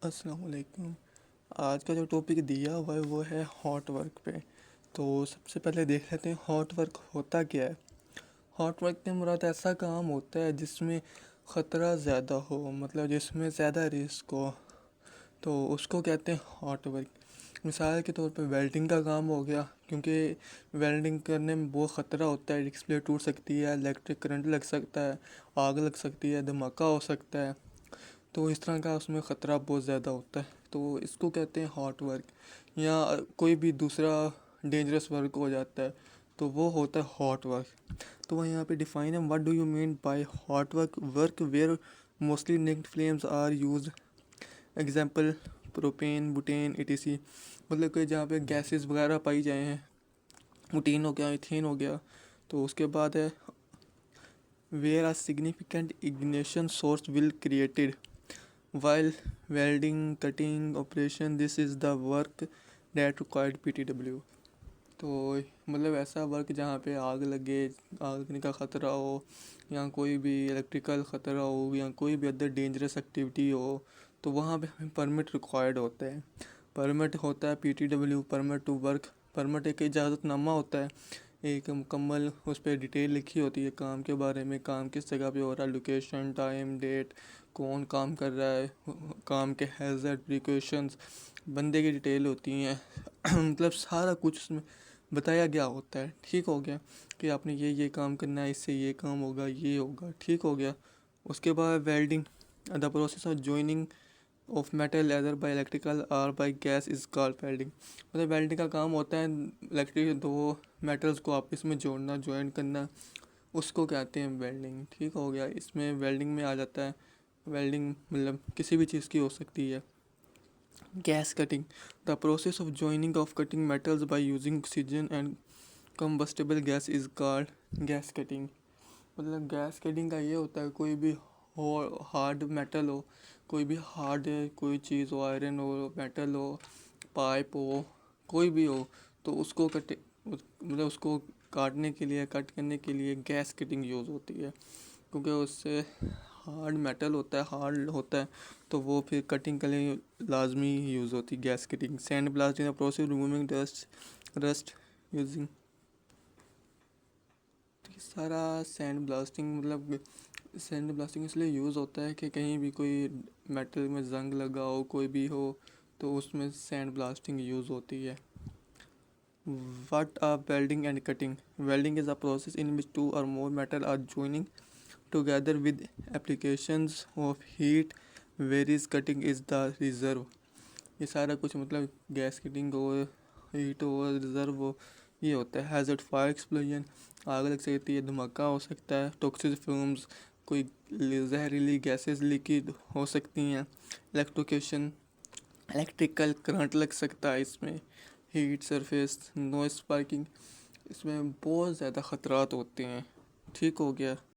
अस्सलाम वालेकुम। आज का जो टॉपिक दिया हुआ है वो है हॉट वर्क पे। तो सबसे पहले देख लेते हैं हॉट वर्क होता क्या है। हॉट वर्क से मुराद ऐसा काम होता है जिसमें ख़तरा ज़्यादा हो, मतलब जिसमें ज़्यादा रिस्क हो, तो उसको कहते हैं हॉट वर्क। मिसाल के तौर पे वेल्डिंग का काम हो गया, क्योंकि वेल्डिंग करने में बहुत ख़तरा होता है। डिस्प्ले टूट सकती है, इलेक्ट्रिक करंट लग सकता है, आग लग सकती है, धमाका हो सकता है। तो इस तरह का उसमें ख़तरा बहुत ज़्यादा होता है, तो इसको कहते हैं हॉट वर्क। या कोई भी दूसरा डेंजरस वर्क हो जाता है तो वो होता है हॉट वर्क। तो वह यहाँ पे डिफाइन है, what do you mean by hot work? Work where mostly naked flames are use. Example propane, butane, etc। मतलब कि जहाँ पे गैसेस वगैरह पाई जाए हैं, बुटीन हो गया, इथेन हो गया। तो उसके बाद है where are significant ignition source will created while welding, cutting operation, this is the work that required PTW। तो मतलब ऐसा वर्क जहाँ पे आग लगे, आग लगने का ख़तरा हो, या कोई भी इलेक्ट्रिकल ख़तरा हो, या कोई भी अदर डेंजरस एक्टिविटी हो, तो वहाँ पे हमें परमिट रिक्वायर्ड होता है। परमिट होता है PTW, permit to work. Permit एक इजाज़तनामा होता है, एक मुकम्मल उस पर डिटेल लिखी होती है काम के बारे में, काम किस जगह पे हो रहा है, लोकेशन, टाइम, डेट, कौन काम कर रहा है, काम के हैज़र्ड, प्रिकॉशंस, बंदे की डिटेल होती हैं। मतलब सारा कुछ उसमें बताया गया होता है। ठीक हो गया कि आपने ये काम करना है, इससे ये काम होगा, ये होगा, ठीक हो गया। उसके बाद welding, the process of joining of metal either by electrical और by gas is called welding. मतलब वेल्डिंग का काम होता है इलेक्ट्रिक दो मेटल्स को आपस में जोड़ना, ज्वाइन करना, उसको कहते हैं वेल्डिंग। ठीक हो गया। इसमें वेल्डिंग में आ जाता है, वेल्डिंग मतलब किसी भी चीज़ की हो सकती है। Gas cutting, the process of joining of cutting metals by using oxygen and combustible gas is called gas cutting. मतलब गैस कटिंग का ये होता है, कोई भी हार्ड मेटल हो, कोई भी हार्ड कोई चीज़ हो, आयरन हो, मेटल हो, पाइप हो, कोई भी हो, तो उसको मतलब उसको काटने के लिए, कट करने के लिए गैस कटिंग यूज़ होती है। क्योंकि उससे हार्ड मेटल होता है, हार्ड होता है, तो वो फिर कटिंग के लिए लाजमी यूज़ होती है gas cutting. Sand blasting the process removing dust rust using. सारा सैंड ब्लास्टिंग, मतलब सैंड ब्लास्टिंग इसलिए यूज़ होता है कि कहीं भी कोई मेटल में जंग लगा हो, कोई भी हो, तो उसमें सैंड ब्लास्टिंग यूज़ होती है। What are welding and cutting? Welding is a process in which two or more metal are joining together with applications of heat. Varies cutting is the reserve। ये सारा कुछ मतलब गैस कटिंग हो, heat हो, reserve हो, ये होता है। हैज़र्ड फायर एक्सप्लोजन, आग लग सकती है, धमाका हो सकता है। टॉक्सिक फ्यूम्स, कोई जहरीली गैसेस लीकेज हो सकती हैं। इलेक्ट्रिकेशन, इलेक्ट्रिकल करंट लग सकता है इसमें। हीट सरफेस, नॉइस स्पार्किंग, इसमें बहुत ज़्यादा ख़तरात होते हैं। ठीक हो गया।